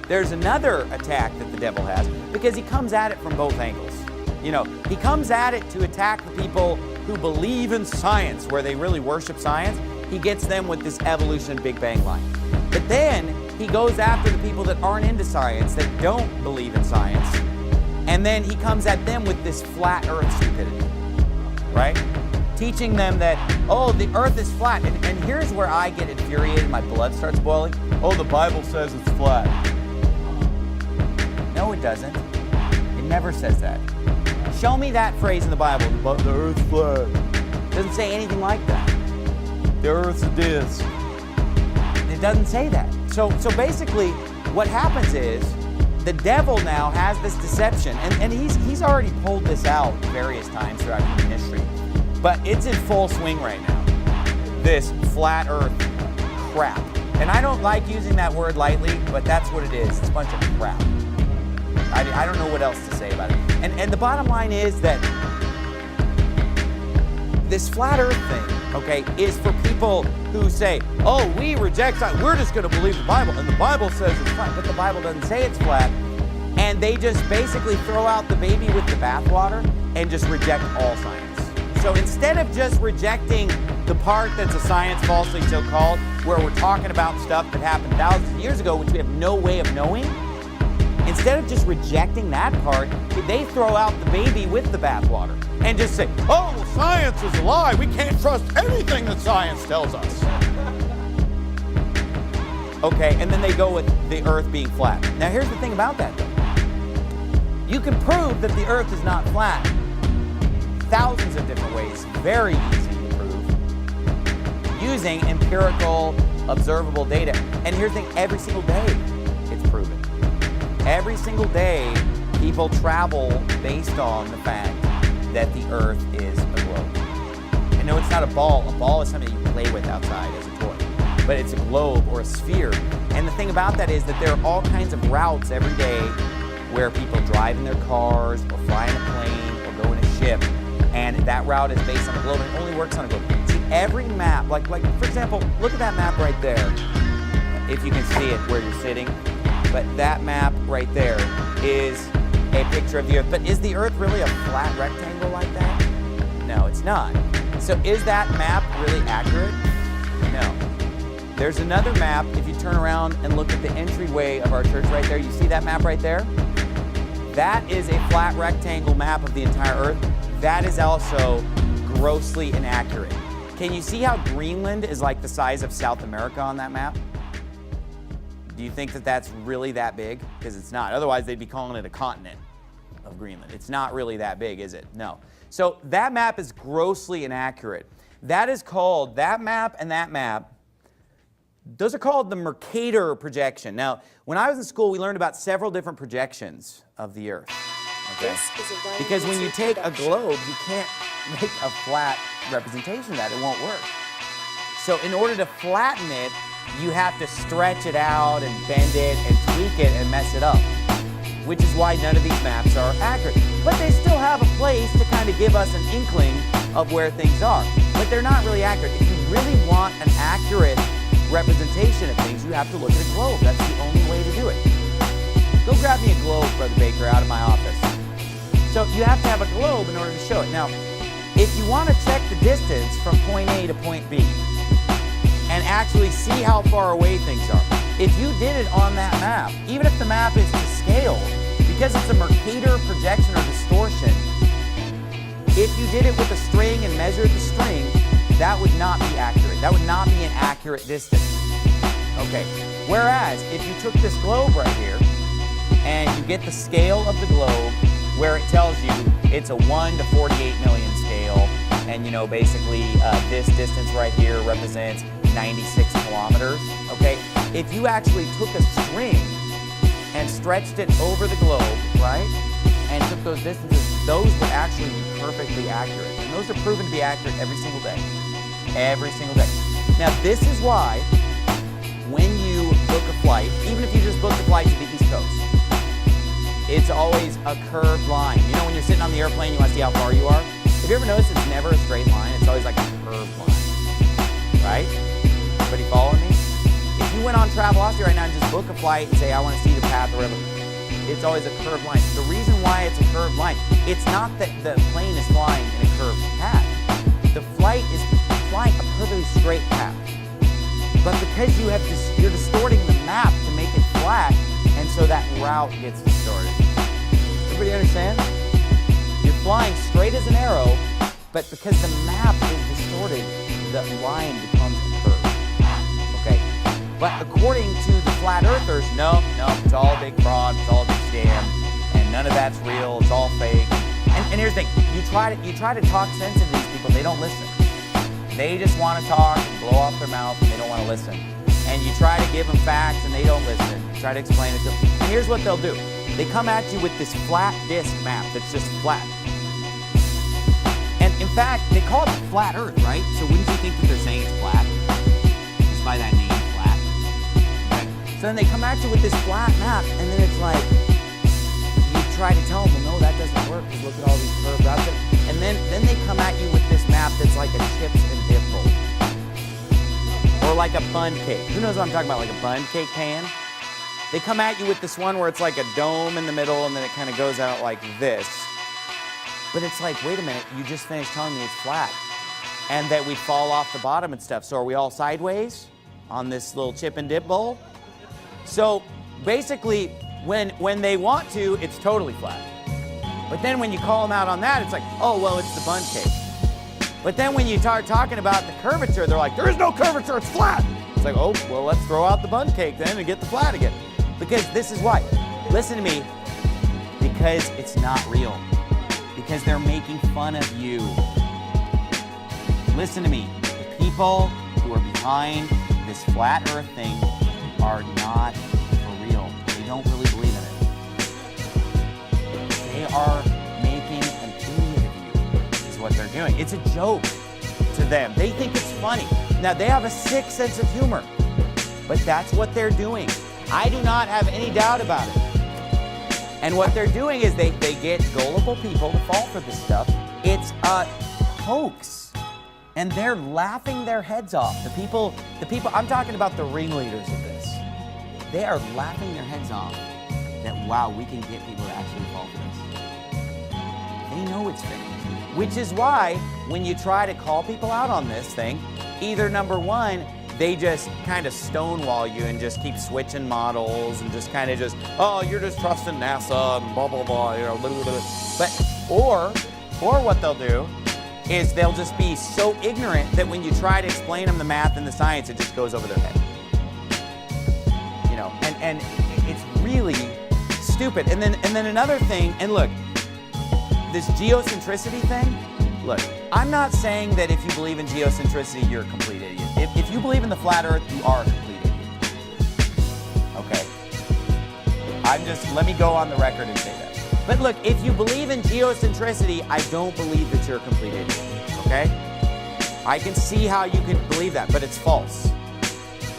there's another attack that the devil has, because he comes at it from both angles. You know, he comes at it to attack the people who believe in science, where they really worship science. He gets them with this evolution Big Bang line. But then he goes after the people that aren't into science, that don't believe in science, and then he comes at them with this flat earth stupidity, right? Teaching them that, oh, the earth is flat. And here's where I get infuriated, my blood starts boiling. Oh, the Bible says it's flat. No, it doesn't. It never says that. Show me that phrase in the Bible, the earth's flat. It doesn't say anything like that. The earth's a disc. It doesn't say that. So basically, what happens is, the devil now has this deception, and he's already pulled this out various times throughout human history, but it's in full swing right now. This flat earth crap. And I don't like using that word lightly, but that's what it is. It's a bunch of crap. I don't know what else to say about it. And the bottom line is that this flat earth thing, okay, is for people who say, oh, we reject science, we're just going to believe the Bible, and the Bible says it's flat, but the Bible doesn't say it's flat, and they just basically throw out the baby with the bathwater and just reject all science. So instead of just rejecting the part that's a science falsely so-called, where we're talking about stuff that happened thousands of years ago, which we have no way of knowing, instead of just rejecting that part, they throw out the baby with the bathwater and just say, oh, well, science is a lie. We can't trust anything that science tells us. Okay, and then they go with the earth being flat. Now, here's the thing about that, though. You can prove that the earth is not flat thousands of different ways, very easy to prove, using empirical, observable data. And here's the thing, every single day it's proven. Every single day, people travel based on the fact that the earth is a globe. And no, it's not a ball. A ball is something you play with outside as a toy. But it's a globe or a sphere. And the thing about that is that there are all kinds of routes every day where people drive in their cars or fly in a plane or go in a ship. And that route is based on a globe, and it only works on a globe. See, every map, like for example, look at that map right there. If you can see it where you're sitting. But that map right there is a picture of the earth. But is the earth really a flat rectangle like that? No, it's not. So is that map really accurate? No. There's another map, if you turn around and look at the entryway of our church right there, you see that map right there? That is a flat rectangle map of the entire earth. That is also grossly inaccurate. Can you see how Greenland is like the size of South America on that map? Do you think that that's really that big? Because it's not. Otherwise, they'd be calling it a continent of Greenland. It's not really that big, is it? No. So that map is grossly inaccurate. That is called, that map and that map, those are called the Mercator projection. Now, when I was in school, we learned about several different projections of the Earth. Okay? Because when you take a globe, you can't make a flat representation of that. It won't work. So in order to flatten it, you have to stretch it out and bend it and tweak it and mess it up, which is why none of these maps are accurate. But they still have a place to kind of give us an inkling of where things are. But they're not really accurate. If you really want an accurate representation of things, you have to look at a globe. That's the only way to do it. Go grab me a globe, Brother Baker, out of my office. So you have to have a globe in order to show it. Now, if you want to check the distance from point A to point B, and actually see how far away things are. If you did it on that map, even if the map is to scale, because it's a Mercator projection or distortion, if you did it with a string and measured the string, that would not be accurate. That would not be an accurate distance. Okay, whereas if you took this globe right here, and you get the scale of the globe, where it tells you it's a 1 to 48 million scale, and you know, basically this distance right here represents 96 kilometers, okay? If you actually took a string and stretched it over the globe, right, and took those distances, those would actually be perfectly accurate. And those are proven to be accurate every single day. Every single day. Now, this is why when you book a flight, even if you just book a flight to the East Coast, it's always a curved line. You know, when you're sitting on the airplane, you want to see how far you are? Have you ever noticed it's never a straight line? It's always like a curved line, right? Everybody follow me? If you you went on Travelocity right now and just book a flight and say, I want to see the path or whatever, it's always a curved line. The reason why it's a curved line, it's not that the plane is flying in a curved path. The flight is flying a perfectly straight path. But because you're distorting the map to make it flat, and so that route gets distorted. Everybody understand? You're flying straight as an arrow, but because the map is distorted, the line becomes a curve. Okay? But according to the flat earthers, no, it's all a big fraud, it's all a big scam, and none of that's real, it's all fake. And here's the thing, you try to talk sense into these people, they don't listen. They just want to talk and blow off their mouth and they don't want to listen. And you try to give them facts and they don't listen. You try to explain it to them. And here's what they'll do. They come at you with this flat disk map that's just flat. And in fact, they call it flat Earth, right? So wouldn't you think that they're saying it's flat? Just by that name, flat. Okay. So then they come at you with this flat map and then it's like, you try to tell them, well, no, that doesn't work because look at all these curved routes. And then they come at you with this map that's like a chips and dip bowl. Or like a bun cake. Who knows what I'm talking about, like a bun cake pan? They come at you with this one where it's like a dome in the middle and then it kind of goes out like this. But it's like, wait a minute, you just finished telling me it's flat. And that we fall off the bottom and stuff. So are we all sideways on this little chip and dip bowl? So basically, when they want to, it's totally flat. But then when you call them out on that, it's like, oh, well, it's the bun cake. But then when you start talking about the curvature, they're like, there is no curvature, it's flat. It's like, oh, well, let's throw out the bun cake then and get the flat again. Because this is why. Listen to me. Because it's not real. Because they're making fun of you. Listen to me. The people who are behind this flat earth thing are not for real. They don't really believe in it. They are making an idiot of you, is what they're doing. It's a joke to them. They think it's funny. Now, they have a sick sense of humor, but that's what they're doing. I do not have any doubt about it. And what they're doing is they get gullible people to fall for this stuff. It's a hoax. And they're laughing their heads off. The people, I'm talking about the ringleaders of this. They are laughing their heads off that, wow, we can get people to actually fall for this. They know it's fake. Which is why when you try to call people out on this thing, either number one, they just kind of stonewall you and just keep switching models and just kind of just, oh, you're just trusting NASA and blah, blah, blah, you know, blah, blah, blah. But, or what they'll do is they'll just be so ignorant that when you try to explain them the math and the science, it just goes over their head. You know, and it's really stupid. And then another thing, and look, this geocentricity thing, look, I'm not saying that if you believe in geocentricity, you're a complete idiot. If you believe in the flat earth, you are a complete idiot. Okay? Let me go on the record and say that. But look, if you believe in geocentricity, I don't believe that you're a complete idiot. Okay? I can see how you can believe that, but it's false.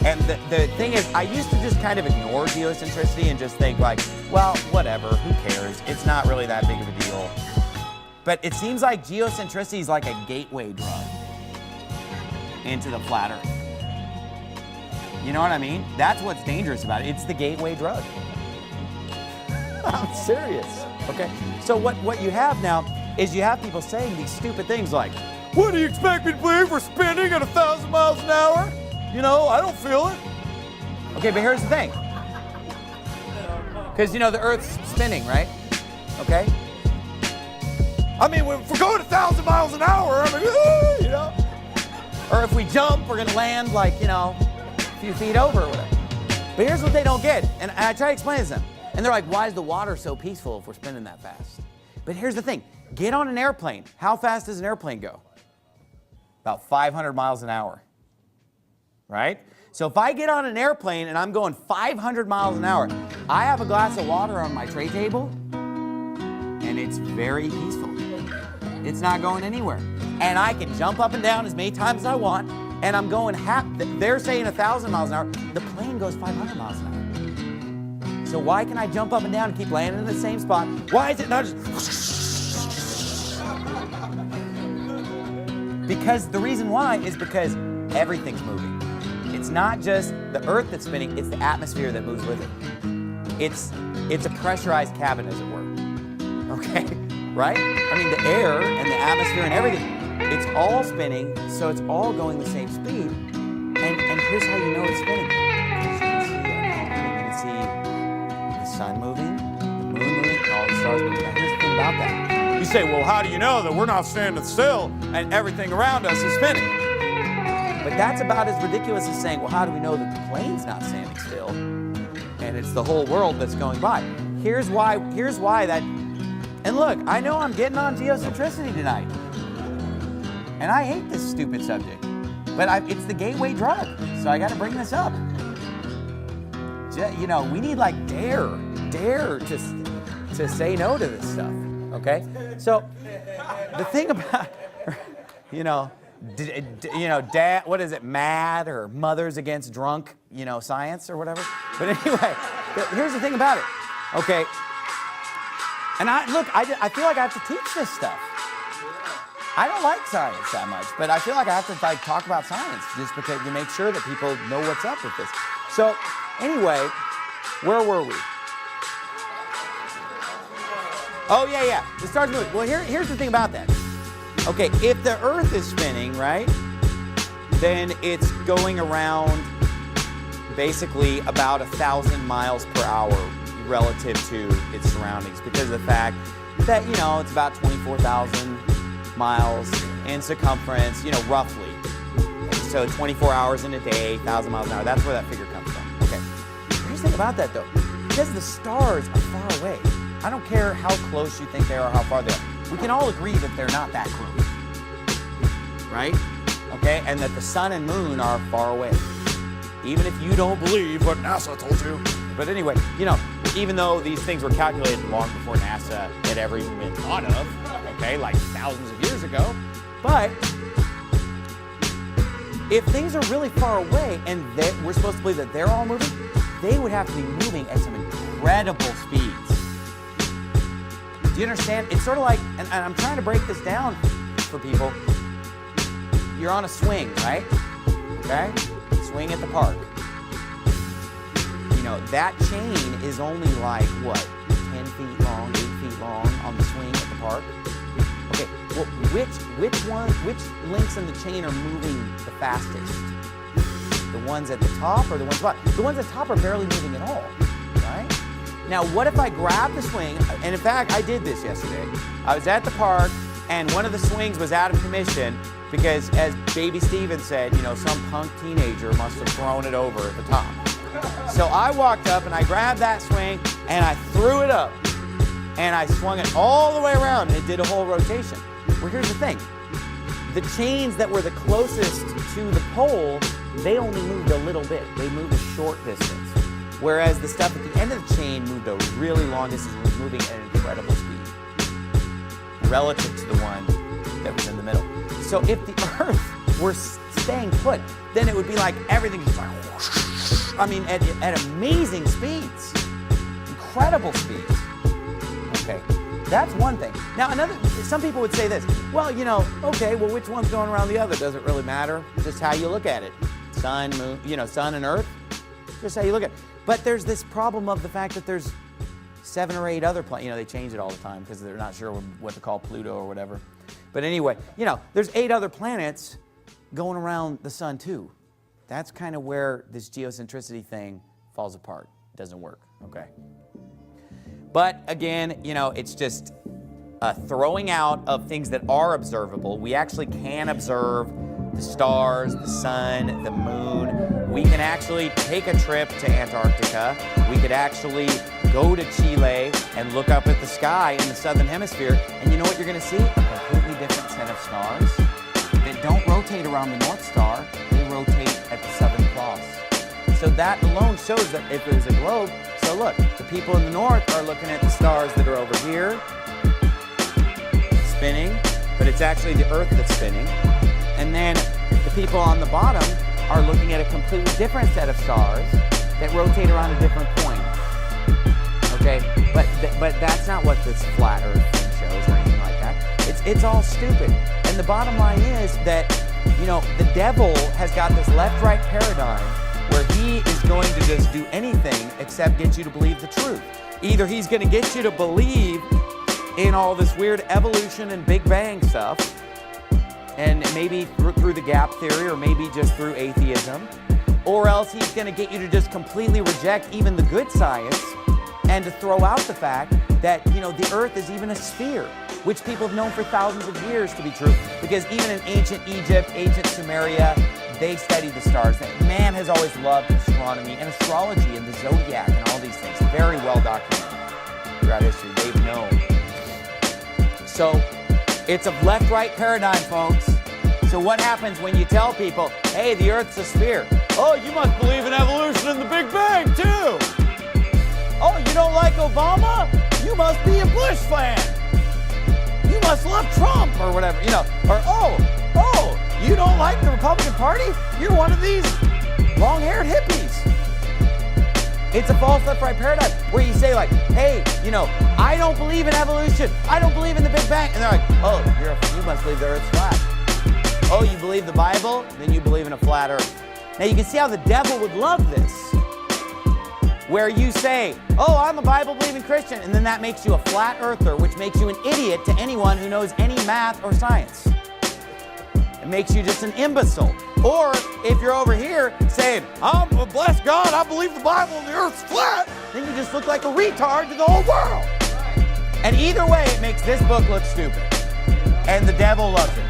And the thing is, I used to just kind of ignore geocentricity and just think like, well, whatever, who cares? It's not really that big of a deal. But it seems like geocentricity is like a gateway drug into the flat earth. You know what I mean? That's what's dangerous about it. It's the gateway drug. I'm serious. Okay? So what you have now is you have people saying these stupid things like, what do you expect me to believe? We're spinning at 1,000 miles an hour? You know, I don't feel it. Okay, but here's the thing. Because, you know, the Earth's spinning, right? Okay? I mean, if we're going 1,000 miles an hour, I mean, you know. Or if we jump, we're going to land like, you know, a few feet over or whatever. But here's what they don't get. And I try to explain it to them. And they're like, why is the water so peaceful if we're spinning that fast? But here's the thing. Get on an airplane. How fast does an airplane go? About 500 miles an hour. Right? So if I get on an airplane and I'm going 500 miles an hour, I have a glass of water on my tray table, and it's very peaceful. It's not going anywhere. And I can jump up and down as many times as I want, and I'm going they're saying 1,000 miles an hour. The plane goes 500 miles an hour. So why can I jump up and down and keep landing in the same spot? Why is it not just... Because the reason why is because everything's moving. it's not just the Earth that's spinning, it's the atmosphere that moves with it. It's a pressurized cabin, as it were. Okay? Right? I mean, the air and the atmosphere and everything, it's all spinning, so it's all going the same speed. And here's how you know it's spinning. You can see the sun moving, the moon moving, and all the stars moving. Now, here's the thing about that. You say, well, how do you know that we're not standing still and everything around us is spinning? But that's about as ridiculous as saying, well, how do we know that the plane's not standing still and it's the whole world that's going by? Here's why that, and look, I know I'm getting on geocentricity tonight. And I hate this stupid subject, but it's the gateway drug, so I got to bring this up. You know, we need like dare to say no to this stuff, okay? So the thing about, dad, what is it, MAD or Mothers Against Drunk, science or whatever. But anyway, here's the thing about it, okay? And I feel like I have to teach this stuff. I don't like science that much, but I feel like I have to talk about science just because to make sure that people know what's up with this. So anyway, where were we? Oh yeah, the stars moving. Well, here's the thing about that. Okay, if the Earth is spinning, right, then it's going around basically about 1,000 miles per hour relative to its surroundings because of the fact that, it's about 24,000 miles in circumference, roughly. So 24 hours in a day, 1,000 miles an hour, that's where that figure comes from. Okay. Here's the thing about that, though. Because the stars are far away, I don't care how close you think they are or how far they are. We can all agree that they're not that close. Right? Okay? And that the sun and moon are far away. Even if you don't believe what NASA told you. But anyway, even though these things were calculated long before NASA had ever even been thought of, okay, like thousands of years ago, but if things are really far away and we're supposed to believe that they're all moving, they would have to be moving at some incredible speeds. Do you understand? It's sort of like, and I'm trying to break this down for people. You're on a swing, right? Okay? Swing at the park. That chain is only like, what, 10 feet long, 8 feet long on the swing at the park? Okay, well, which links in the chain are moving the fastest? The ones at the top or the ones at the bottom? The ones at the top are barely moving at all, right? Now, what if I grab the swing, and in fact, I did this yesterday. I was at the park, and one of the swings was out of commission because, as Baby Steven said, some punk teenager must have thrown it over at the top. So I walked up and I grabbed that swing and I threw it up and I swung it all the way around and it did a whole rotation. Well, here's the thing. The chains that were the closest to the pole, they only moved a little bit. They moved a short distance. Whereas the stuff at the end of the chain moved a really long distance and was moving at an incredible speed relative to the one that was in the middle. So if the Earth were staying put, then it would be like everything just like whoosh. I mean, at amazing speeds, incredible speeds. Okay, that's one thing. Now, some people would say this. Well, okay, well, which one's going around the other? Does it really matter? Just how you look at it. Sun, moon, sun and Earth. Just how you look at it. But there's this problem of the fact that there's 7 or 8 other planets. They change it all the time because they're not sure what to call Pluto or whatever. But anyway, there's 8 other planets going around the sun too. That's kind of where this geocentricity thing falls apart. It doesn't work, okay? But again, it's just a throwing out of things that are observable. We actually can observe the stars, the sun, the moon. We can actually take a trip to Antarctica. We could actually go to Chile and look up at the sky in the southern hemisphere. And you know what you're going to see? A completely different set of stars that don't rotate around the North Star. They rotate at the Southern Cross. So that alone shows that if there's a globe, so look, the people in the north are looking at the stars that are over here, spinning, but it's actually the Earth that's spinning. And then the people on the bottom are looking at a completely different set of stars that rotate around a different point. Okay, but that's not what this flat Earth thing shows or anything like that. It's all stupid. And the bottom line is that You know, the devil has got this left-right paradigm where he is going to just do anything except get you to believe the truth. Either he's going to get you to believe in all this weird evolution and Big Bang stuff, and maybe through the gap theory, or maybe just through atheism, or else he's going to get you to just completely reject even the good science and to throw out the fact that, you know, the earth is even a sphere, which people have known for thousands of years to be true, because even in ancient Egypt, ancient Sumeria, they studied the stars. That man has always loved astronomy and astrology and the zodiac and all these things. Very well documented throughout history. They've known. So it's a left-right paradigm, folks. So what happens when you tell people, hey, the earth's a sphere? Oh, you must believe in evolution and the Big Bang, too. Oh, you don't like Obama? You must be a Bush fan. You must love Trump, or whatever, you know. Or, oh, you don't like the Republican Party? You're one of these long-haired hippies. It's a false left-right paradigm where you say, like, hey, you know, I don't believe in evolution. I don't believe in the Big Bang. And they're like, oh, you must believe the earth's flat. Oh, you believe the Bible? Then you believe in a flat earth. Now, you can see how the devil would love this, where you say, oh, I'm a Bible-believing Christian, and then that makes you a flat earther, which makes you an idiot to anyone who knows any math or science. It makes you just an imbecile. Or if you're over here saying, bless God, I believe the Bible and the earth's flat, then you just look like a retard to the whole world. And either way, it makes this book look stupid. And the devil loves it.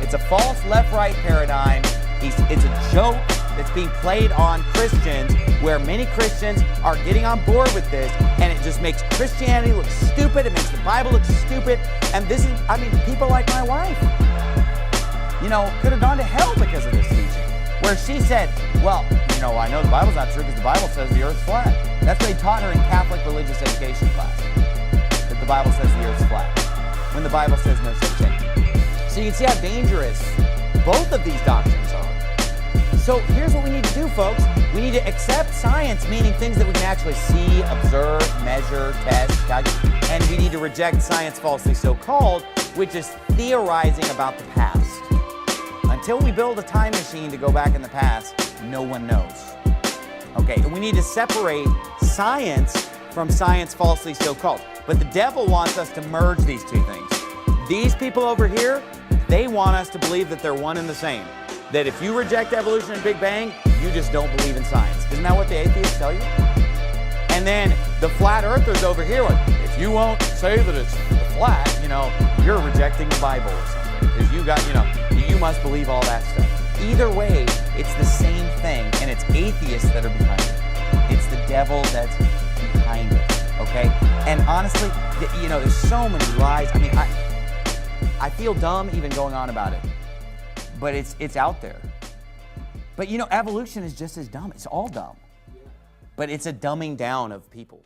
It's a false left-right paradigm. It's a joke that's being played on Christians, where many Christians are getting on board with this, and it just makes Christianity look stupid. It makes the Bible look stupid. And this is, I mean, people like my wife, you know, could have gone to hell because of this teaching, where she said, well, you know, I know the Bible's not true because the Bible says the earth's flat. That's what they taught her in Catholic religious education class, that the Bible says the earth's flat, when the Bible says no such thing. So you can see how dangerous both of these doctrines are. So here's what we need to do, folks. We need to accept science, meaning things that we can actually see, observe, measure, test, calculate, and we need to reject science falsely so-called, which is theorizing about the past. Until we build a time machine to go back in the past, no one knows. Okay, and we need to separate science from science falsely so-called. But the devil wants us to merge these two things. These people over here, they want us to believe that they're one and the same. That if you reject evolution and Big Bang, you just don't believe in science. Isn't that what the atheists tell you? And then the flat earthers over here, if you won't say that it's flat, you know, you're rejecting the Bible or something. Because you got, you know, you must believe all that stuff. Either way, it's the same thing, and it's atheists that are behind it. It's the devil that's behind it, okay? And honestly, you know, there's so many lies. I mean, I feel dumb even going on about it, but it's out there. But you know, evolution is just as dumb. It's all dumb. But it's a dumbing down of people.